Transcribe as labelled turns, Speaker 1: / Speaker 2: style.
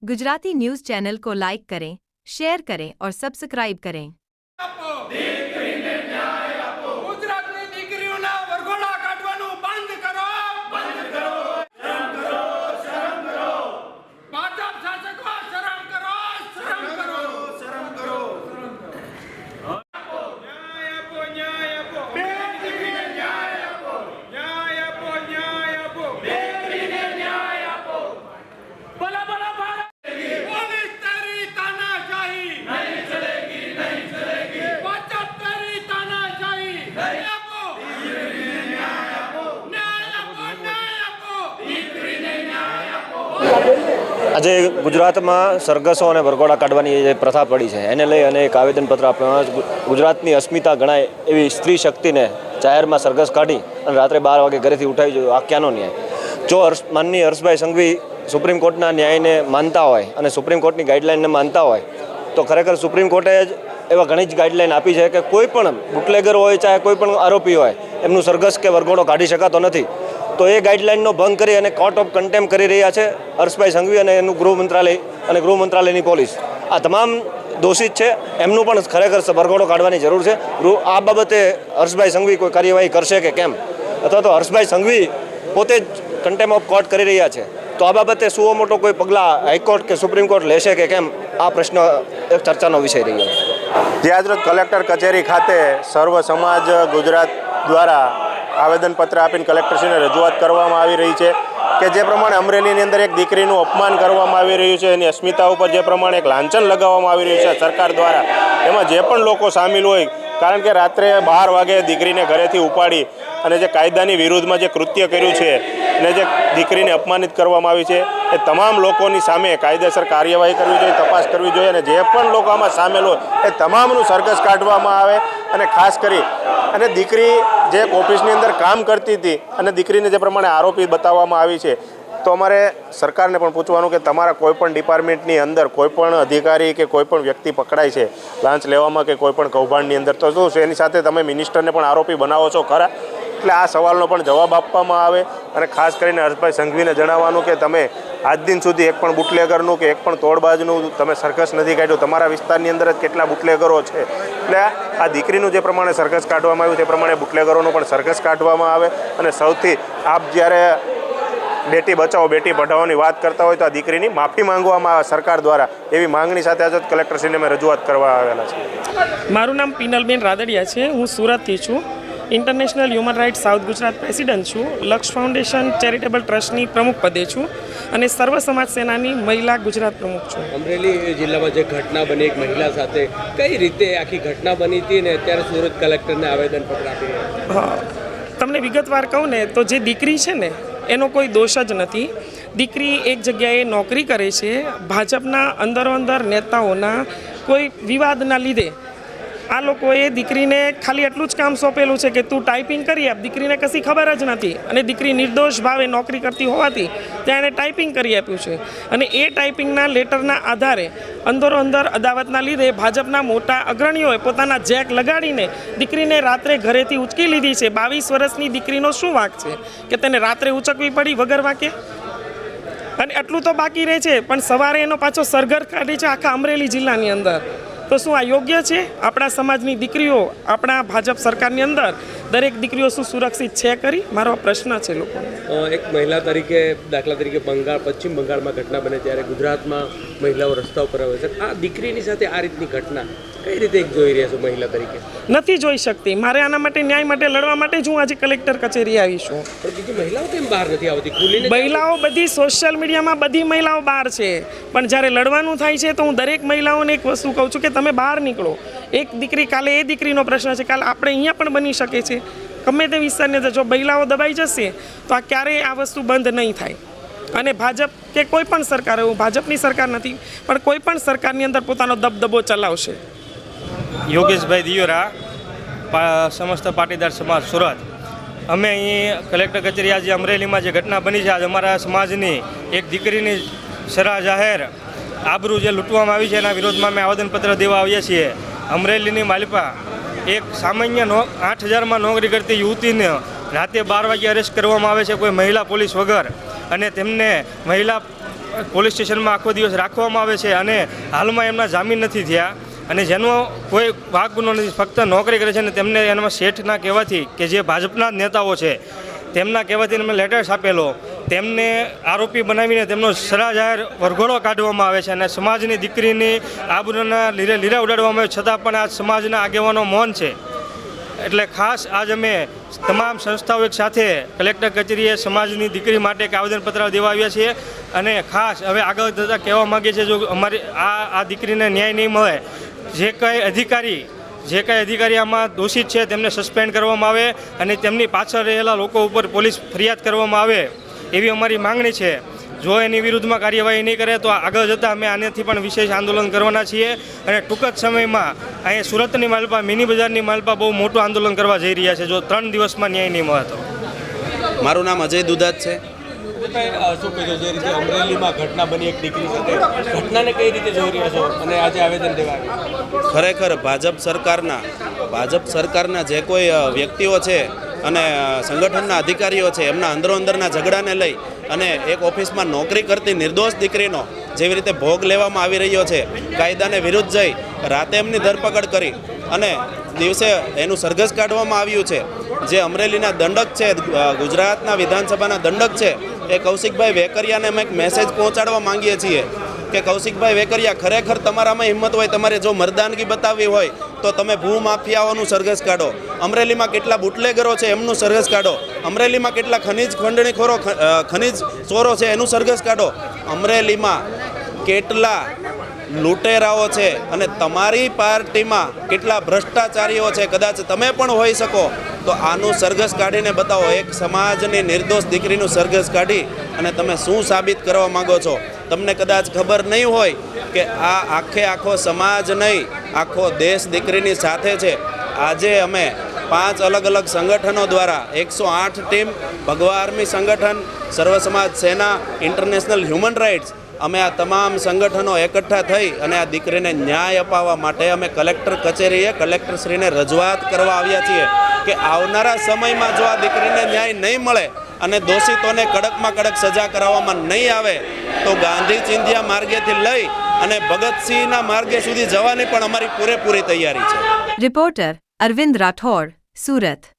Speaker 1: Gujarati news channel को like करें, share करें और सब्सक्राइब करें।
Speaker 2: આજે ગુજરાતમાં સરઘસો અને વરઘોડા કાઢવાની જે પ્રથા પડી છે એને લઈ અને એક આવેદનપત્ર આપવામાં ગુજરાતની અસ્મિતા ગણાય એવી સ્ત્રી શક્તિને જાહેરમાં સરઘસ કાઢી અને રાત્રે 12 વાગે ઘરેથી ઉઠાવી જોઈએ, આ ક્યાંનો ન્યાય? જો માનનીય હર્ષભાઈ સંઘવી સુપ્રીમ કોર્ટના ન્યાયને માનતા હોય અને સુપ્રીમ કોર્ટની ગાઈડલાઇનને માનતા હોય તો ખરેખર સુપ્રીમ કોર્ટે જ એવા ઘણી જ ગાઈડલાઇન આપી છે કે કોઈ પણ બુટલેગર હોય ચાહે કોઈ પણ આરોપી હોય એમનું સરઘસ કે વરઘોડો કાઢી શકાતો નથી. તો એ ગાઈડલાઇનનો ભંગ કરી અને કોર્ટ ઓફ કન્ટેમ્પ કરી રહ્યા છે હર્ષભાઈ સંઘવી અને એનું ગૃહ મંત્રાલય અને ગૃહ મંત્રાલયની પોલીસ. આ તમામ દોષિત છે, એમનું પણ ખરેખર વરઘોડો કાઢવાની જરૂર છે. આ બાબતે હર્ષભાઈ સંઘવી કોઈ કાર્યવાહી કરશે કે કેમ, અથવા તો હર્ષભાઈ સંઘવી પોતે જ કન્ટેમ્પ ઓફ કોર્ટ કરી રહ્યા છે તો આ બાબતે શું મોટો કોઈ પગલાં હાઈકોર્ટ કે સુપ્રીમ કોર્ટ લેશે કે કેમ, આ પ્રશ્ન એક ચર્ચાનો વિષય રહ્યો.
Speaker 3: જે આજરોજ કલેક્ટર કચેરી ખાતે સર્વ સમાજ ગુજરાત દ્વારા આવેદનપત્ર આપીને કલેક્ટરશ્રીને રજૂઆત કરવામાં આવી રહી છે કે જે પ્રમાણે અમરેલીની અંદર એક દીકરીનું અપમાન કરવામાં આવી રહ્યું છે, એની અસ્મિતા ઉપર જે પ્રમાણે એક લાંછન લગાવવામાં આવી રહ્યું છે સરકાર દ્વારા, એમાં જે પણ લોકો સામેલ હોય, કારણ કે રાત્રે 12 વાગે દીકરીને ઘરેથી ઉપાડી અને જે કાયદાની વિરુદ્ધમાં જે કૃત્ય કર્યું છે અને જે દીકરીને અપમાનિત કરવામાં આવી છે એ તમામ લોકોની સામે કાયદેસર કાર્યવાહી કરવી જોઈએ, તપાસ કરવી જોઈએ અને જે પણ લોકો આમાં સામેલ હોય એ તમામનું સરઘસ કાઢવામાં આવે. અને ખાસ કરી અને દીકરી જે ઓફિસની અંદર કામ કરતી હતી અને દીકરીને જે પ્રમાણે આરોપી બતાવવામાં આવી છે તો અમારે સરકારને પણ પૂછવાનું કે તમારા કોઈપણ ડિપાર્ટમેન્ટની અંદર કોઈપણ અધિકારી કે કોઈપણ વ્યક્તિ પકડાય છે લાંચ લેવામાં કે કોઈપણ કૌભાંડની અંદર તો શું એની સાથે તમે મિનિસ્ટરને પણ આરોપી બનાવો છો ખરા? એટલે આ સવાલનો પણ જવાબ આપવામાં આવે. અને ખાસ કરીને હર્ષભાઈ સંઘવીને જણાવવાનું કે તમે આજ દિન સુધી એક પણ બુટલેગરનું કે એક પણ તોડબાજનું તમે સરઘસ નથી કાઢ્યું, તમારા વિસ્તારની અંદર જ કેટલા બુટલેગરો છે. એટલે આ દીકરીનું જે પ્રમાણે સરઘસ કાઢવામાં આવ્યું તે પ્રમાણે બુટલેગરોનું પણ સરઘસ કાઢવામાં આવે. અને સૌથી આપ જ્યારે બેટી બચાવો બેટી પઢાઓની વાત કરતા હોય તો આ દીકરીની માફી માંગવામાં આવે સરકાર દ્વારા, એવી માંગણી સાથે આજે કલેક્ટરશ્રીને અમે રજૂઆત કરવા આવેલા છે.
Speaker 4: મારું નામ પિનલબેન રાદડિયા છે, હું સુરતથી છું. International human rights south Gujarat president છું. લક્ષ ફાઉન્ડેશન ચેરિટેબલ ટ્રસ્ટની પ્રમુખ પદે છું અને સર્વ સમાજ સેનાની મહિલા ગુજરાત પ્રમુખ છું.
Speaker 5: અમરેલી જિલ્લામાં જે ઘટના બની એક મહિલા સાથે, કઈ રીતે આખી ઘટના બની હતી ને અત્યારે સુરત કલેક્ટરને આવેદનપત્ર આપી?
Speaker 4: હા, તમને વિગતવાર કહું ને તો જે દીકરી છે ને એનો કોઈ દોષ જ નથી. દીકરી એક જગ્યાએ નોકરી કરે છે, ભાજપના અંદરો-અંદર નેતાઓના કોઈ વિવાદના લીધે આ લોકોએ દીકરીને ખાલી એટલું જ કામ સોંપેલું છે કે તું ટાઈપિંગ કરી આપ. દીકરીને કશી ખબર જ નથી અને દીકરી નિર્દોષ ભાવે નોકરી કરતી હોવાથી ત્યાં એને ટાઈપિંગ કરી આપ્યું છે. અને એ ટાઈપિંગના લેટરના આધારે અંદરો-અંદર અદાવતના લીધે ભાજપના મોટા અગ્રણીઓએ પોતાના જેક લગાડીને દીકરીને રાત્રે ઘરેથી ઉચકી લીધી છે. 22 વર્ષની દીકરીનો શું વાંક છે કે તેને રાત્રે ઉચકવી પડી વગર વાંકે? અને એટલું તો બાકી રહે છે પણ સવારે એનો પાછો સરઘસ કાઢી છે આખા અમરેલી જિલ્લાની અંદર. તો શું આ યોગ્ય છે? આપણા સમાજની દીકરીઓ આપણા ભાજપ સરકારની અંદર દરેક દીકરીઓ શું સુરક્ષિત છે કરી? મારો પ્રશ્ન છે લોકોને.
Speaker 5: એક મહિલા તરીકે દાખલા તરીકે પશ્ચિમ બંગાળમાં ઘટના બને ત્યારે ગુજરાતમાં મહિલાઓ રસ્તા ઉપર આવે છે. આ દીકરીની સાથે આ રીતની ઘટના કઈ રીતે જોઈ રહ્યા છો મહિલા તરીકે?
Speaker 4: નથી જોઈ શકતી. મારે આના માટે ન્યાય માટે લડવા માટે જ હું આજે કલેક્ટર કચેરી આવી છું.
Speaker 5: પણ બીજી મહિલાઓ કેમ બહાર નથી આવતી ખુલીને?
Speaker 4: મહિલાઓ બધી સોશિયલ મીડિયામાં બધી મહિલાઓ બહાર છે પણ જ્યારે લડવાનું થાય છે તો હું દરેક મહિલાઓને એક વસ્તુ કહું છું કે તમે બહાર નીકળો. એક દીકરી કાલે એ દીકરીનો પ્રશ્ન છે, કાલે આપણે અહીંયા પણ બની શકે છે. ગમે તે વિસ્તારની અંદર જો મહિલાઓ દબાઈ જશે તો આ ક્યારેય આ વસ્તુ બંધ નહીં થાય. અને ભાજપ કે કોઈ પણ સરકાર, એવું ભાજપની સરકાર નથી પણ કોઈ પણ સરકારની અંદર પોતાનો દબદબો ચલાવશે.
Speaker 6: યોગેશભાઈ દિયોરા, સમસ્ત પાટીદાર સમાજ સુરત. અમે અહીં કલેક્ટર કચેરી આજે અમરેલીમાં જે ઘટના બની છે, આજે અમારા સમાજની એક દીકરીની સરા જાહેર આબરૂ જે લૂંટવામાં આવી છે એના વિરોધમાં અમે આવેદનપત્ર દેવા આવ્યા છીએ. અમરેલીની માલિપા એક સામાન્ય 8000માં નોકરી કરતી યુવતીને રાતે 12 વાગે અરેસ્ટ કરવામાં આવે છે કોઈ મહિલા પોલીસ વગર, અને તેમને મહિલા પોલીસ સ્ટેશનમાં આખો દિવસ રાખવામાં આવે છે અને હાલમાં એમના જામીન નથી થયા અને જેનો કોઈ વાક ગુનો નથી, ફક્ત નોકરી કરે છે અને તેમને એનામાં શેઠના કહેવાથી કે જે ભાજપના જ નેતાઓ છે તેમના કહેવાથી એમને લેટર્સ આપેલો, તેમને આરોપી બનાવીને તેમનો સરા જાહેર વરઘોડો કાઢવામાં આવે છે અને સમાજની દીકરીની આબરૂના લીરા ઉડાડવામાં આવે, છતાં પણ આ સમાજના આગેવાનો મૌન છે. એટલે ખાસ આજ અમે તમામ સંસ્થાઓ એક સાથે કલેક્ટર કચેરીએ સમાજની દીકરી માટે એક આવેદનપત્ર દેવા આવ્યા છીએ અને ખાસ હવે આગળ જતાં કહેવા માગીએ છીએ, જો અમારી આ દીકરીને ન્યાય નહીં મળે, જે કાંઈ અધિકારી આમાં દોષિત છે તેમને સસ્પેન્ડ કરવામાં આવે અને તેમની પાછળ રહેલા લોકો ઉપર પોલીસ ફરિયાદ કરવામાં આવે એવી અમારી માંગણી છે. જો એની વિરુદ્ધમાં કાર્યવાહી નહીં કરે તો આગળ જતાં અમે આનાથી પણ વિશેષ આંદોલન કરવાના છીએ અને ટૂંક જ સમયમાં અહીંયા સુરતની માલપા, મિની બજારની માલપા બહુ મોટું આંદોલન કરવા જઈ રહ્યા છે જો 3 દિવસમાં ન્યાય નહીં મળે તો.
Speaker 7: મારું નામ અજય દુધાત છે.
Speaker 5: શું કહેશો, જે રીતે અમરેલીમાં ઘટના બની એક દીકરી સાથે, ઘટનાને કઈ રીતે જોઈ રહ્યા છો અને આજે આવેદન દેવા આવ્યા?
Speaker 7: ખરેખર ભાજપ સરકારના જે કોઈ વ્યક્તિઓ છે અને સંગઠનના અધિકારીઓ છે એમના અંદરોઅંદરના ઝઘડાને લઈ અને એક ઓફિસમાં નોકરી કરતી નિર્દોષ દીકરીનો જેવી રીતે ભોગ લેવામાં આવી રહ્યો છે, કાયદાને વિરુદ્ધ જઈ રાતે એમની ધરપકડ કરી અને દિવસે એનું સરઘસ કાઢવામાં આવ્યું છે. જે અમરેલીના દંડક છે, ગુજરાતના વિધાનસભાના દંડક છે, એ કૌશિકભાઈ વેકરિયાને અમે એક મેસેજ પહોંચાડવા માંગીએ છીએ કે કૌશિકભાઈ વેકરિયા, ખરેખર તમારામાં હિંમત હોય, તમારે જો મર્દાનગી બતાવવી હોય તો તમે ભૂમાફિયાઓનું સરઘસ કાઢો. અમરેલીમાં કેટલા બુટલેગરો છે એમનું સરઘસ કાઢો. અમરેલીમાં કેટલા ખનીજ ચોરો છે એનું સરઘસ કાઢો. અમરેલીમાં કેટલા લૂંટેરાઓ છે અને તમારી પાર્ટીમાં કેટલા ભ્રષ્ટાચારીઓ છે, કદાચ તમે પણ હોઈ શકો તો આનું સરઘસ કાઢીને બતાવો. એક સમાજની નિર્દોષ દીકરીનું સરઘસ કાઢી અને તમે શું સાબિત કરવા માગો છો? તમને કદાચ ખબર નહીં હોય કે આ આખો સમાજ નહીં, આખો દેશ દીકરીની સાથે છે. આજે અમે 5 અલગ અલગ સંગઠનો દ્વારા 108 ટીમ, ભગવા આર્મી સંગઠન, સર્વ સમાજ સેના, ઇન્ટરનેશનલ હ્યુમન રાઇટ્સ, અમે આ તમામ સંગઠનો એકઠા થઈ અને આ દીકરીને ન્યાય અપાવવા માટે અમે કલેક્ટર કચેરીએ કલેક્ટરશ્રીને રજૂઆત કરવા આવ્યા છીએ કે આવનારા સમયમાં જો આ દીકરીને ન્યાય નહીં મળે અને દોષિતોને કડકમાં કડક સજા કરાવવામાં નહીં આવે તો ગાંધી ચિંધ્યા માર્ગેથી લઈ અને ભગતસિંહના માર્ગે સુધી જવાની પણ અમારી પૂરેપૂરી તૈયારી છે.
Speaker 1: રિપોર્ટર અરવિંદ રાઠોડ, સુરત.